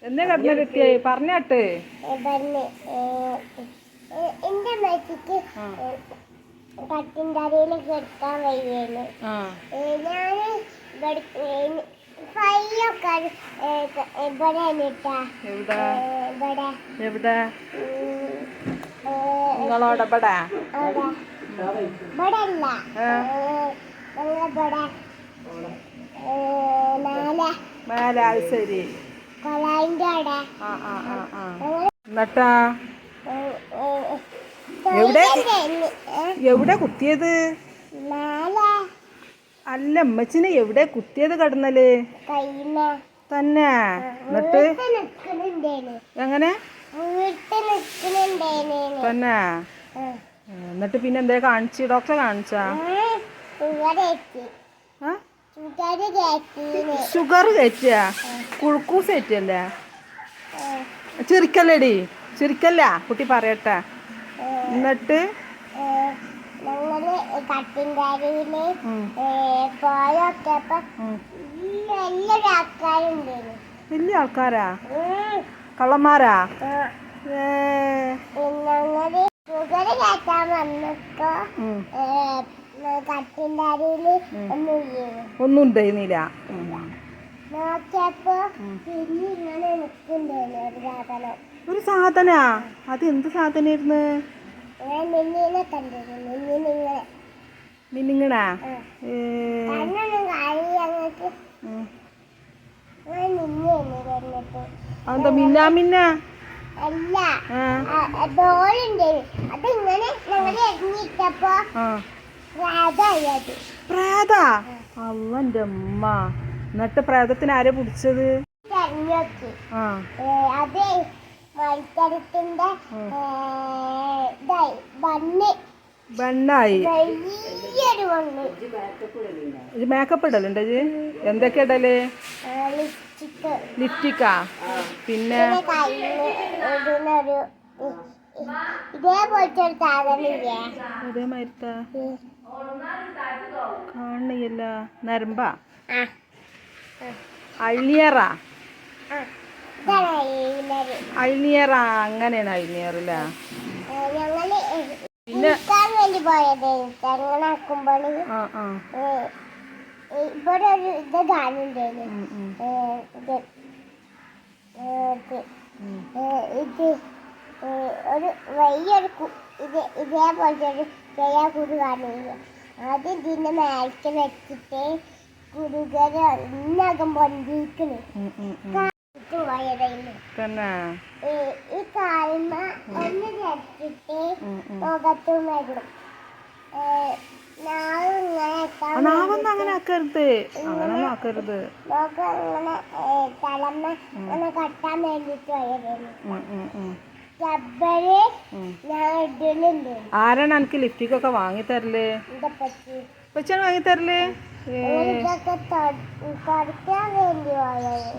എന്നെ കടന്നെത്തിയേ പറഞ്ഞാട്ട് എന്റെ അമ്മച്ചിക്ക് കട്ടിൻകറിയിൽ കെടുക്കാൻ വയ്യേന്ന് ഞാന് ഫൈയൊക്കെ ഇവിടെ എവിടെ നിങ്ങളോടെ ഇവിടെ ഇവിടെ അല്ല ഞങ്ങളിവിടെ മേലെ അത് ശരി കൊളായിന്റെ അവിടെ എന്നിട്ടാ എവിടെ എവിടെ കുത്തിയത് അല്ല അമ്മച്ചിനെ എവിടെ കുത്തിയത് കടന്നല് തന്നെ എന്നിട്ട് എങ്ങനെ തന്നെ എന്നിട്ട് പിന്നെ എന്തേ കാണിച്ചു ഡോക്ടറെ കാണിച്ചാ ഷുഗർ കയറ്റിയ കുളുക്കൂസ് കയറ്റിയല്ലേ ചിരിക്കല്ലേടി ചിരിക്കല്ല കുട്ടി പറയട്ടെ എന്നിട്ട് ഞങ്ങള് കട്ടിൻകാരിയില് പോയൊക്കെയപ്പോ വലിയൊരു ആൾക്കാരുണ്ടായിരുന്നു. വലിയ ആൾക്കാരാ കള്ളന്മാരാ ഞങ്ങള് ഷുഗർ കയറ്റാൻ വന്നപ്പോ കട്ടിൻകാരിയില് ഒന്നും ഉണ്ടായിരുന്നില്ല. നോക്കിയപ്പോ പിന്നെ ഇങ്ങനെ നിൽക്കുന്നുണ്ടായിരുന്നു ഒരു സാധനം. ഒരു സാധനാ? അത് എന്ത് സാധനായിരുന്നു? മിന്നിനെ കണ്ടിരുന്നു. മിന്നിങ്ങണാ അതെന്താ മിന്നാ മിന്ന അല്ല ബോളുണ്ട്. അതിങ്ങനെ ഞങ്ങൾ എറിഞ്ഞിട്ടപ്പോ പ്രേതാ? അള്ളന്റെ അമ്മ. എന്നിട്ട് പ്രേതത്തിന് ആരെ പിടിച്ചത്? അതെ മത്സരത്തിന്റെ ബണ്ണായി മേക്കപ്പ് ഇടലുണ്ട് എന്തൊക്കെ ഇടല്? ലിപ്സ്റ്റിക്കാ പിന്നെ അതേമാതിരിത്താ കാണുന്നില്ല. നരമ്പാ അഴിനിയറാ? അഴിനിയറാ അങ്ങനെയാണ് അഴിനിയറല്ലേ? പിന്നെ ഇവിടെ ഒരു ഇത് കാണുന്നുണ്ടായിരുന്നു. ഇത് ഒരു വലിയൊരു ഇതേപോലത്തെ ഒരു ചെറിയ കുരു കാണുന്നില്ല. അത് ഇതിന്റെ മേൽക്ക് വെച്ചിട്ട് കുരുകര ഇന്നകം പൊന്തിക്കണ് ഈ കാൽമ ഒന്ന് ചടിച്ചിട്ട് മുഖത്തും വരും. നാവൊന്നും അങ്ങനെ ആക്കരുത്. അങ്ങനെ ആക്കരുത്. മുഖം ഇങ്ങനെ തലമ്മ ഇങ്ങനെ കട്ടാൻ വേണ്ടിട്ട് വരും. ആരാണ് എനിക്ക് ലിപ്സ്റ്റിക് ഒക്കെ വാങ്ങി തരല്? പച്ചാണ് വാങ്ങി തരല്? ഇതൊക്കെ തുടക്കാൻ വേണ്ടി പോയത്.